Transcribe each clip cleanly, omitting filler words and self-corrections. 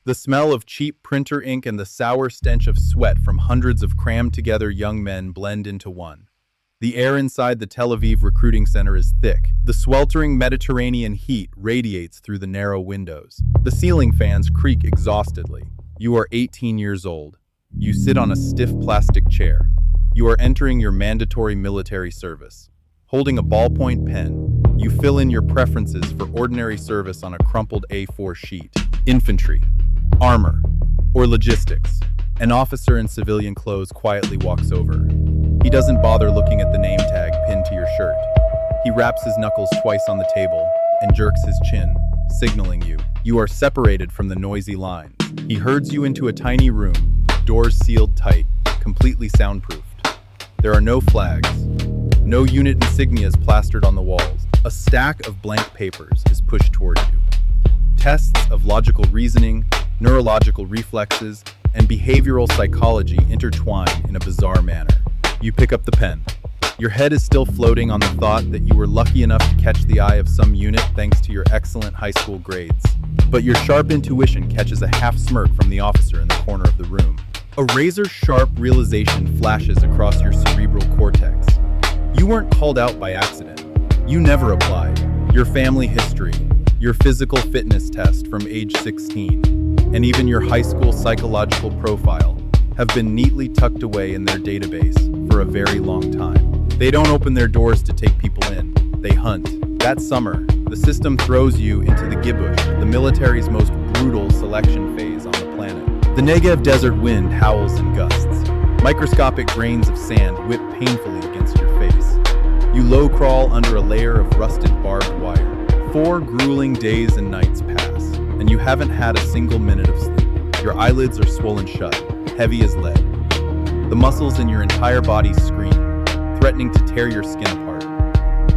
The smell of cheap printer ink and the sour stench of sweat from hundreds of crammed-together young men blend into one. The air inside the Tel Aviv recruiting center is thick. The sweltering Mediterranean heat radiates through the narrow windows. The ceiling fans creak exhaustedly. You are 18 years old. You sit on a stiff plastic chair. You are entering your mandatory military service. Holding a ballpoint pen, you fill in your preferences for ordinary service on a crumpled A4 sheet. Infantry, armor, or logistics. An officer in civilian clothes quietly walks over. He doesn't bother looking at the name tag pinned to your shirt. He raps his knuckles twice on the table and jerks his chin, signaling you. You are separated from the noisy lines. He herds you into a tiny room, doors sealed tight, completely soundproofed. There are no flags, no unit insignias plastered on the walls. A stack of blank papers is pushed toward you. Tests of logical reasoning, neurological reflexes, and behavioral psychology intertwine in a bizarre manner. You pick up the pen. Your head is still floating on the thought that you were lucky enough to catch the eye of some unit thanks to your excellent high school grades. But your sharp intuition catches a half smirk from the officer in the corner of the room. A razor-sharp realization flashes across your cerebral cortex. You weren't called out by accident. You never applied. Your family history, your physical fitness test from age 16, and even your high school psychological profile have been neatly tucked away in their database for a very long time. They don't open their doors to take people in. They hunt. That summer, the system throws you into the Gibush, the military's most brutal selection phase on the planet. The Negev desert wind howls in gusts. Microscopic grains of sand whip painfully against your face. You low crawl under a layer of rusted barbed wire. 4 grueling days and nights pass, and you haven't had a single minute of sleep. Your eyelids are swollen shut, heavy as lead. The muscles in your entire body scream, threatening to tear your skin apart.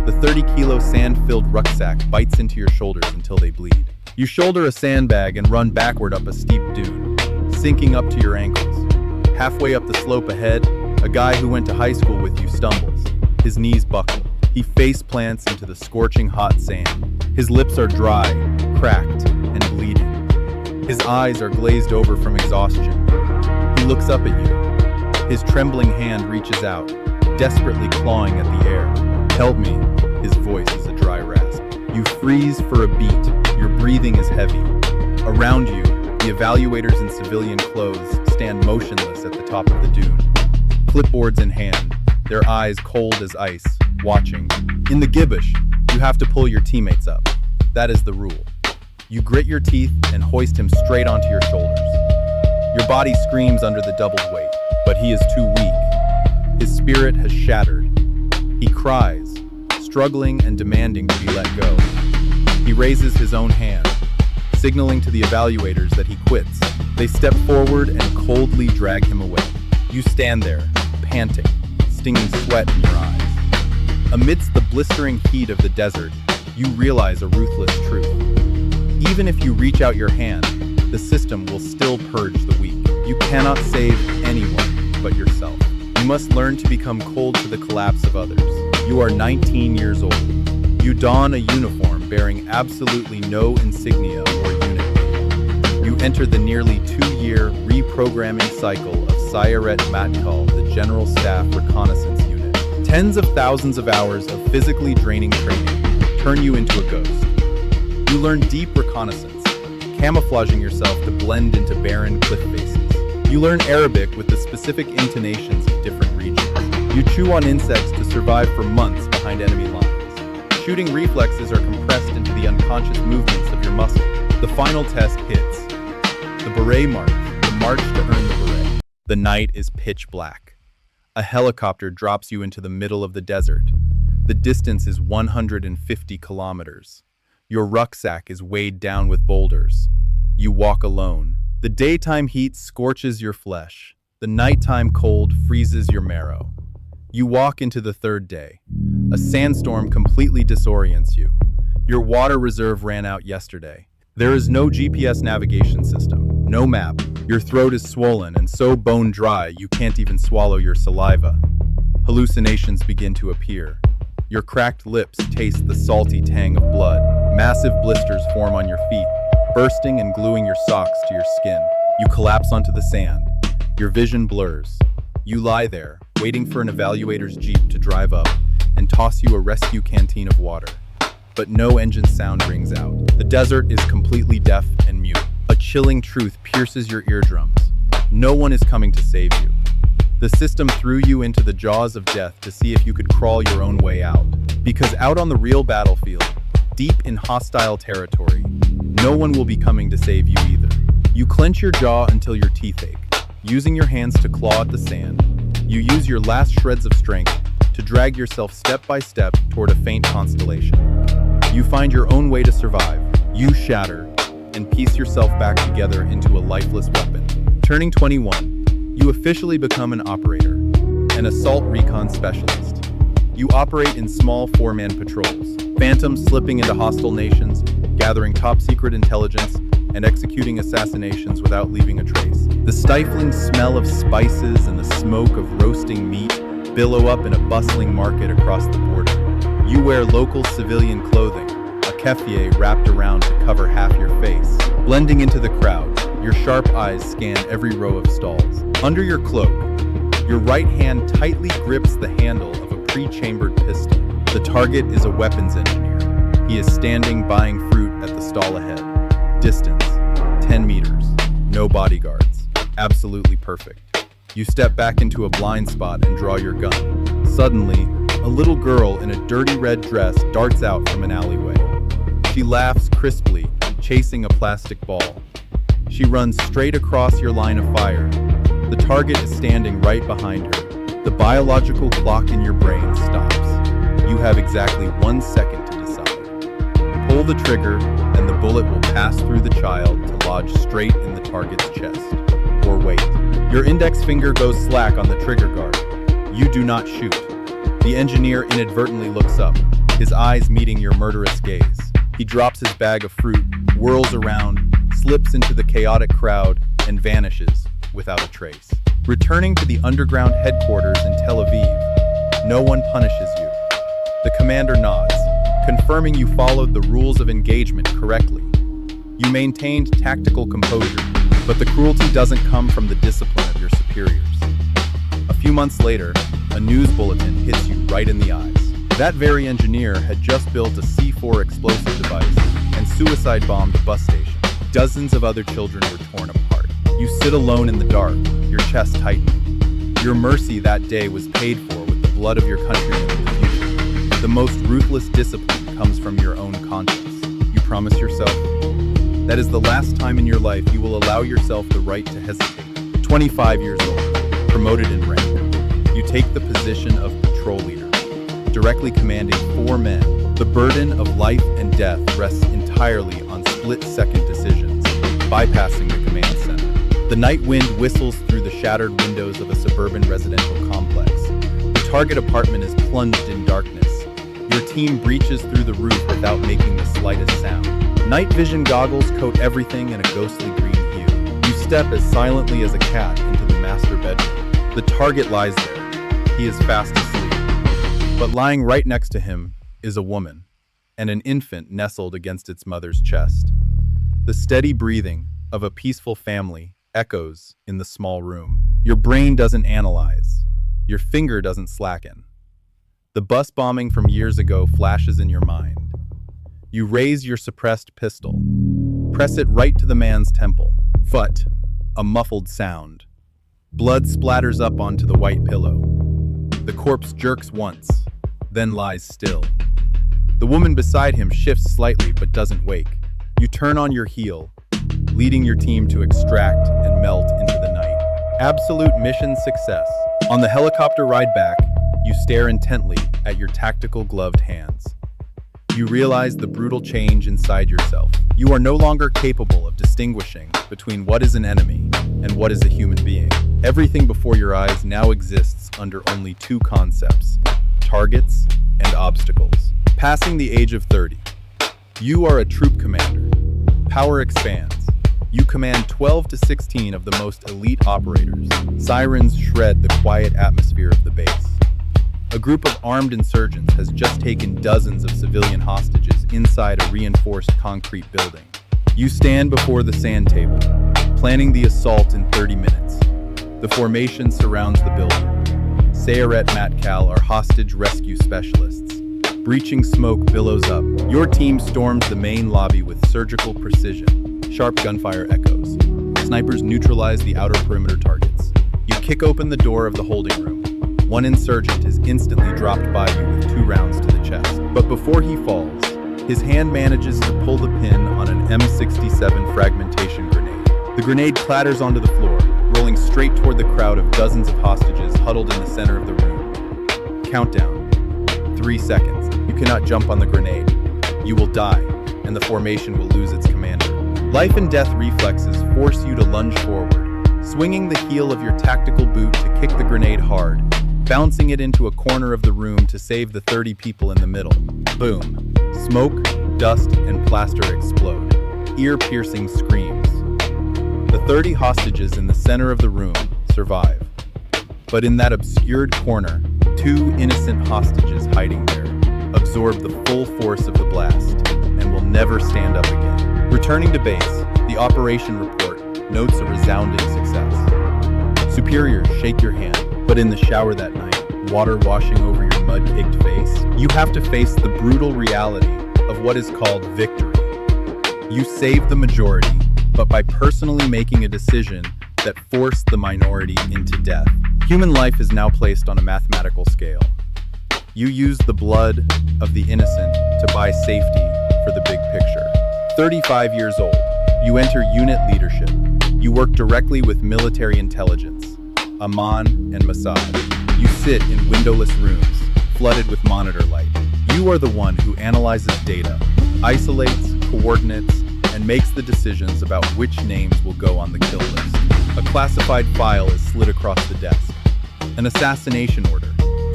The 30-kilo sand-filled rucksack bites into your shoulders until they bleed. You shoulder a sandbag and run backward up a steep dune, sinking up to your ankles. Halfway up the slope ahead, a guy who went to high school with you stumbles. His knees buckle. He face plants into the scorching hot sand. His lips are dry, cracked, and bleeding. His eyes are glazed over from exhaustion. He looks up at you. His trembling hand reaches out, desperately clawing at the air. "Help me." His voice is a dry rasp. You freeze for a beat. Your breathing is heavy. Around you, the evaluators in civilian clothes stand motionless at the top of the dune, clipboards in hand, their eyes cold as ice, watching. In the Gibush, you have to pull your teammates up. That is the rule. You grit your teeth and hoist him straight onto your shoulders. Your body screams under the doubled weight, but he is too weak. His spirit has shattered. He cries, struggling and demanding to be let go. He raises his own hand, signaling to the evaluators that he quits. They step forward and coldly drag him away. You stand there, panting, stinging sweat in your eyes. Amidst the blistering heat of the desert, you realize a ruthless truth. Even if you reach out your hand, the system will still purge the weak. You cannot save anyone but yourself. You must learn to become cold to the collapse of others. You are 19 years old. You don a uniform bearing absolutely no insignia or unit. You enter the nearly 2-year reprogramming cycle of Sayeret Matkal, the General Staff Reconnaissance Unit. Tens of thousands of hours of physically draining training turn you into a ghost. You learn deep reconnaissance, camouflaging yourself to blend into barren cliff faces. You learn Arabic with the specific intonations of different regions. You chew on insects to survive for months behind enemy lines. Shooting reflexes are compressed into the unconscious movements of your muscles. The final test hits. The beret march, the march to earn the beret. The night is pitch black. A helicopter drops you into the middle of the desert. The distance is 150 kilometers. Your rucksack is weighed down with boulders. You walk alone. The daytime heat scorches your flesh. The nighttime cold freezes your marrow. You walk into the 3rd day. A sandstorm completely disorients you. Your water reserve ran out yesterday. There is no GPS navigation system, no map. Your throat is swollen and so bone dry you can't even swallow your saliva. Hallucinations begin to appear. Your cracked lips taste the salty tang of blood. Massive blisters form on your feet. bursting and gluing your socks to your skin. You collapse onto the sand. Your vision blurs. You lie there, waiting for an evaluator's jeep to drive up and toss you a rescue canteen of water. But no engine sound rings out. The desert is completely deaf and mute. A chilling truth pierces your eardrums. No one is coming to save you. The system threw you into the jaws of death to see if you could crawl your own way out. Because out on the real battlefield, deep in hostile territory, no one will be coming to save you either. You clench your jaw until your teeth ache. Using your hands to claw at the sand, you use your last shreds of strength to drag yourself step by step toward a faint constellation. You find your own way to survive. You shatter and piece yourself back together into a lifeless weapon. Turning 21, you officially become an operator, an assault recon specialist. You operate in small four-man patrols, phantoms slipping into hostile nations, gathering top-secret intelligence, and executing assassinations without leaving a trace. The stifling smell of spices and the smoke of roasting meat billow up in a bustling market across the border. You wear local civilian clothing, a keffiyeh wrapped around to cover half your face. Blending into the crowd, your sharp eyes scan every row of stalls. Under your cloak, your right hand tightly grips the handle of a pre-chambered pistol. The target is a weapons engineer. He is standing buying fruit at the stall ahead. Distance, 10 meters. No bodyguards. Absolutely perfect. You step back into a blind spot and draw your gun. Suddenly, a little girl in a dirty red dress darts out from an alleyway. She laughs crisply, chasing a plastic ball. She runs straight across your line of fire. The target is standing right behind her. The biological clock in your brain stops. You have exactly 1 second to decide. Pull the trigger, and the bullet will pass through the child to lodge straight in the target's chest. Or wait. Your index finger goes slack on the trigger guard. You do not shoot. The engineer inadvertently looks up, his eyes meeting your murderous gaze. He drops his bag of fruit, whirls around, slips into the chaotic crowd, and vanishes without a trace. Returning to the underground headquarters in Tel Aviv, no one punishes you. The commander nods, confirming you followed the rules of engagement correctly. You maintained tactical composure, but the cruelty doesn't come from the discipline of your superiors. A few months later, a news bulletin hits you right in the eyes. That very engineer had just built a C4 explosive device and suicide-bombed a bus station. Dozens of other children were torn apart. You sit alone in the dark, your chest tightening. Your mercy that day was paid for with the blood of your countrymen in the future. The most ruthless discipline comes from your own conscience. You promise yourself? That is the last time in your life you will allow yourself the right to hesitate. 25 years old, promoted in rank. You take the position of patrol leader, directly commanding 4 men. The burden of life and death rests entirely on split-second decisions, bypassing the command center. The night wind whistles through the shattered windows of a suburban residential complex. The target apartment is plunged in darkness. Your team breaches through the roof without making the slightest sound. Night vision goggles coat everything in a ghostly green hue. You step as silently as a cat into the master bedroom. The target lies there. He is fast asleep. But lying right next to him is a woman, and an infant nestled against its mother's chest. The steady breathing of a peaceful family echoes in the small room. Your brain doesn't analyze. Your finger doesn't slacken. The bus bombing from years ago flashes in your mind. You raise your suppressed pistol, press it right to the man's temple. Phut, a muffled sound. Blood splatters up onto the white pillow. The corpse jerks once, then lies still. The woman beside him shifts slightly but doesn't wake. You turn on your heel, leading your team to extract and melt into the night. Absolute mission success. On the helicopter ride back, you stare intently at your tactical gloved hands. You realize the brutal change inside yourself. You are no longer capable of distinguishing between what is an enemy and what is a human being. Everything before your eyes now exists under only 2 concepts: targets and obstacles. Passing the age of 30, you are a troop commander. Power expands. You command 12 to 16 of the most elite operators. Sirens shred the quiet atmosphere of the base. A group of armed insurgents has just taken dozens of civilian hostages inside a reinforced concrete building. You stand before the sand table, planning the assault in 30 minutes. The formation surrounds the building. Sayeret Matkal are hostage rescue specialists. Breaching smoke billows up. Your team storms the main lobby with surgical precision. Sharp gunfire echoes. Snipers neutralize the outer perimeter targets. You kick open the door of the holding room. One insurgent is instantly dropped by you with 2 rounds to the chest. But before he falls, his hand manages to pull the pin on an M67 fragmentation grenade. The grenade clatters onto the floor, rolling straight toward the crowd of dozens of hostages huddled in the center of the room. Countdown. 3 seconds. You cannot jump on the grenade. You will die, and the formation will lose its commander. Life and death reflexes force you to lunge forward, swinging the heel of your tactical boot to kick the grenade hard, bouncing it into a corner of the room to save the 30 people in the middle. Boom. Smoke, dust, and plaster explode. Ear-piercing screams. The 30 hostages in the center of the room survive. But in that obscured corner, 2 innocent hostages hiding there absorb the full force of the blast and will never stand up again. Returning to base, the operation report notes a resounding success. Superiors shake your hand, but in the shower that night, water washing over your mud-caked face, you have to face the brutal reality of what is called victory. You saved the majority, but by personally making a decision that forced the minority into death. Human life is now placed on a mathematical scale. You use the blood of the innocent to buy safety for the big picture. 35 years old, you enter unit leadership. You work directly with military intelligence, Amman and Mossad. You sit in windowless rooms, flooded with monitor light. You are the one who analyzes data, isolates coordinates, and makes the decisions about which names will go on the kill list. A classified file is slid across the desk. An assassination order.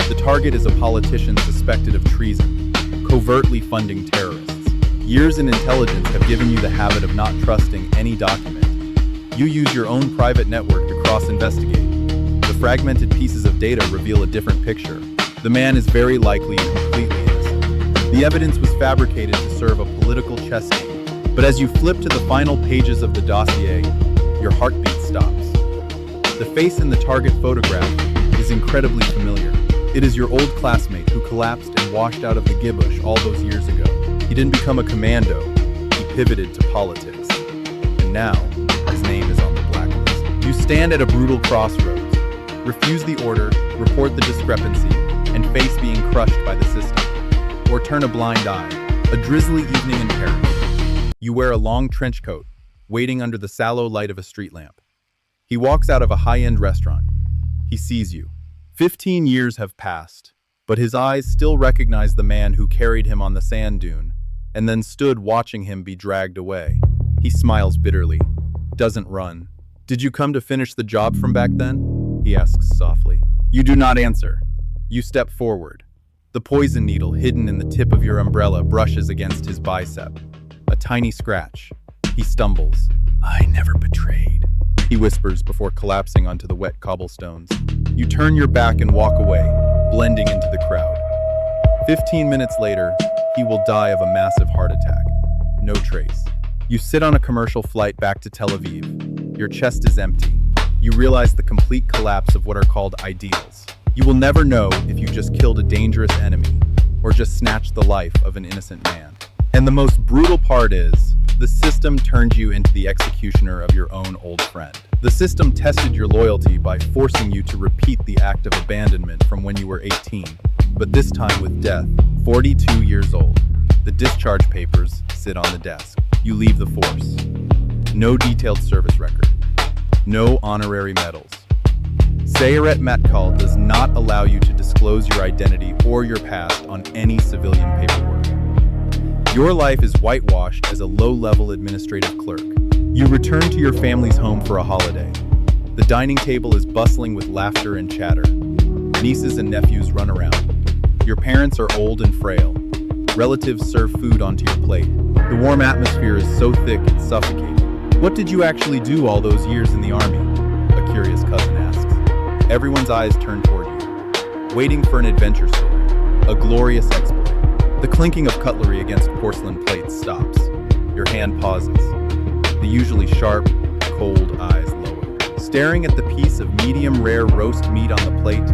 The target is a politician suspected of treason, covertly funding terrorists. Years in intelligence have given you the habit of not trusting any document. You use your own private network to cross-investigate. The fragmented pieces of data reveal a different picture. The man is very likely completely innocent. The evidence was fabricated to serve a political chess game. But as you flip to the final pages of the dossier, your heartbeat stops. The face in the target photograph is incredibly familiar. It is your old classmate who collapsed and washed out of the Gibush all those years ago. He didn't become a commando, he pivoted to politics. And now, his name is on the blacklist. You stand at a brutal crossroads, refuse the order, report the discrepancy, and face being crushed by the system. Or turn a blind eye. A drizzly evening in Paris. You wear a long trench coat, waiting under the sallow light of a street lamp. He walks out of a high-end restaurant. He sees you. 15 years have passed, but his eyes still recognize the man who carried him on the sand dune, and then stood watching him be dragged away. He smiles bitterly, doesn't run. "Did you come to finish the job from back then?" he asks softly. You do not answer. You step forward. The poison needle hidden in the tip of your umbrella brushes against his bicep. A tiny scratch. He stumbles. "I never betrayed," he whispers before collapsing onto the wet cobblestones. You turn your back and walk away, blending into the crowd. 15 minutes later, he will die of a massive heart attack. No trace. You sit on a commercial flight back to Tel Aviv. Your chest is empty. You realize the complete collapse of what are called ideals. You will never know if you just killed a dangerous enemy or just snatched the life of an innocent man. And the most brutal part is, the system turned you into the executioner of your own old friend. The system tested your loyalty by forcing you to repeat the act of abandonment from when you were 18, but this time with death. 42 years old. The discharge papers sit on the desk. You leave the force. No detailed service record. No honorary medals. Sayeret Matkal does not allow you to disclose your identity or your past on any civilian paperwork. Your life is whitewashed as a low-level administrative clerk. You return to your family's home for a holiday. The dining table is bustling with laughter and chatter. Nieces and nephews run around. Your parents are old and frail. Relatives serve food onto your plate. The warm atmosphere is so thick it's suffocating. What did you actually do all those years in the army? A curious cousin asks. Everyone's eyes turn toward you, waiting for an adventure story, a glorious exploit. The clinking of cutlery against porcelain plates stops. Your hand pauses. the usually sharp, cold eyes lowered. Staring at the piece of medium-rare roast meat on the plate,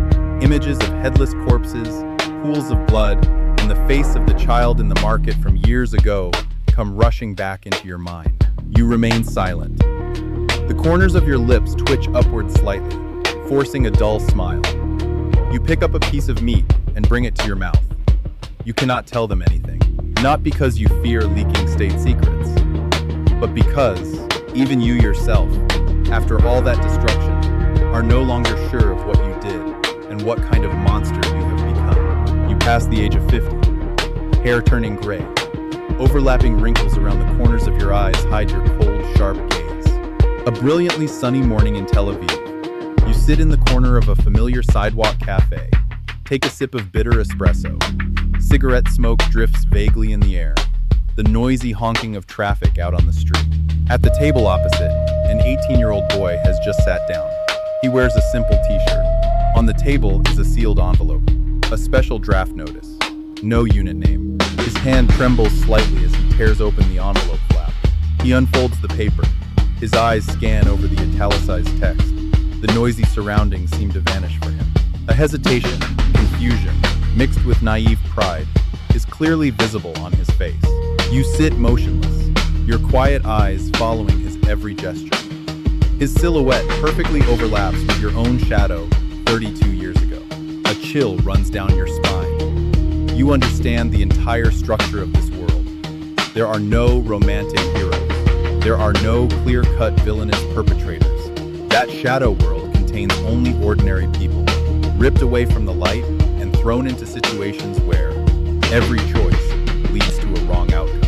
images of headless corpses, pools of blood, and the face of the child in the market from years ago come rushing back into your mind. You remain silent. The corners of your lips twitch upward slightly, forcing a dull smile. You pick up a piece of meat and bring it to your mouth. You cannot tell them anything, not because you fear leaking state secrets, but because, even you yourself, after all that destruction, are no longer sure of what you did and what kind of monster you have become. You pass the age of 50, hair turning gray. Overlapping wrinkles around the corners of your eyes hide your cold, sharp gaze. A brilliantly sunny morning in Tel Aviv. You sit in the corner of a familiar sidewalk cafe, take a sip of bitter espresso. Cigarette smoke drifts vaguely in the air, the noisy honking of traffic out on the street. At the table opposite, an 18-year-old boy has just sat down. He wears a simple t-shirt. On the table is a sealed envelope, a special draft notice. No unit name. His hand trembles slightly as he tears open the envelope flap. He unfolds the paper. His eyes scan over the italicized text. The noisy surroundings seem to vanish for him. A hesitation, confusion, mixed with naive pride, is clearly visible on his face. You sit motionless, your quiet eyes following his every gesture. His silhouette perfectly overlaps with your own shadow 32 years ago. A chill runs down your spine. You understand the entire structure of this world. There are no romantic heroes. There are no clear-cut villainous perpetrators. That shadow world contains only ordinary people, ripped away from the light and thrown into situations where every choice leads to a wrong outcome.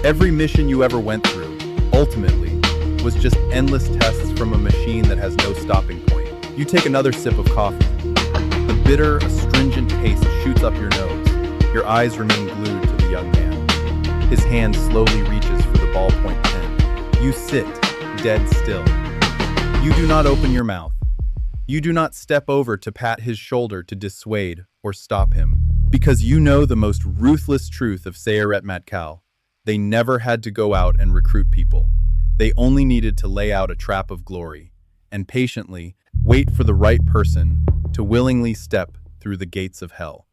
Every mission you ever went through, ultimately, was just endless tests from a machine that has no stopping point. You take another sip of coffee. The bitter, astringent taste shoots up your nose. Your eyes remain glued to the young man. His hand slowly reaches for the ballpoint pen. You sit, dead still. You do not open your mouth. You do not step over to pat his shoulder to dissuade or stop him. Because you know the most ruthless truth of Sayeret Matkal. They never had to go out and recruit people. They only needed to lay out a trap of glory and patiently wait for the right person to willingly step through the gates of hell.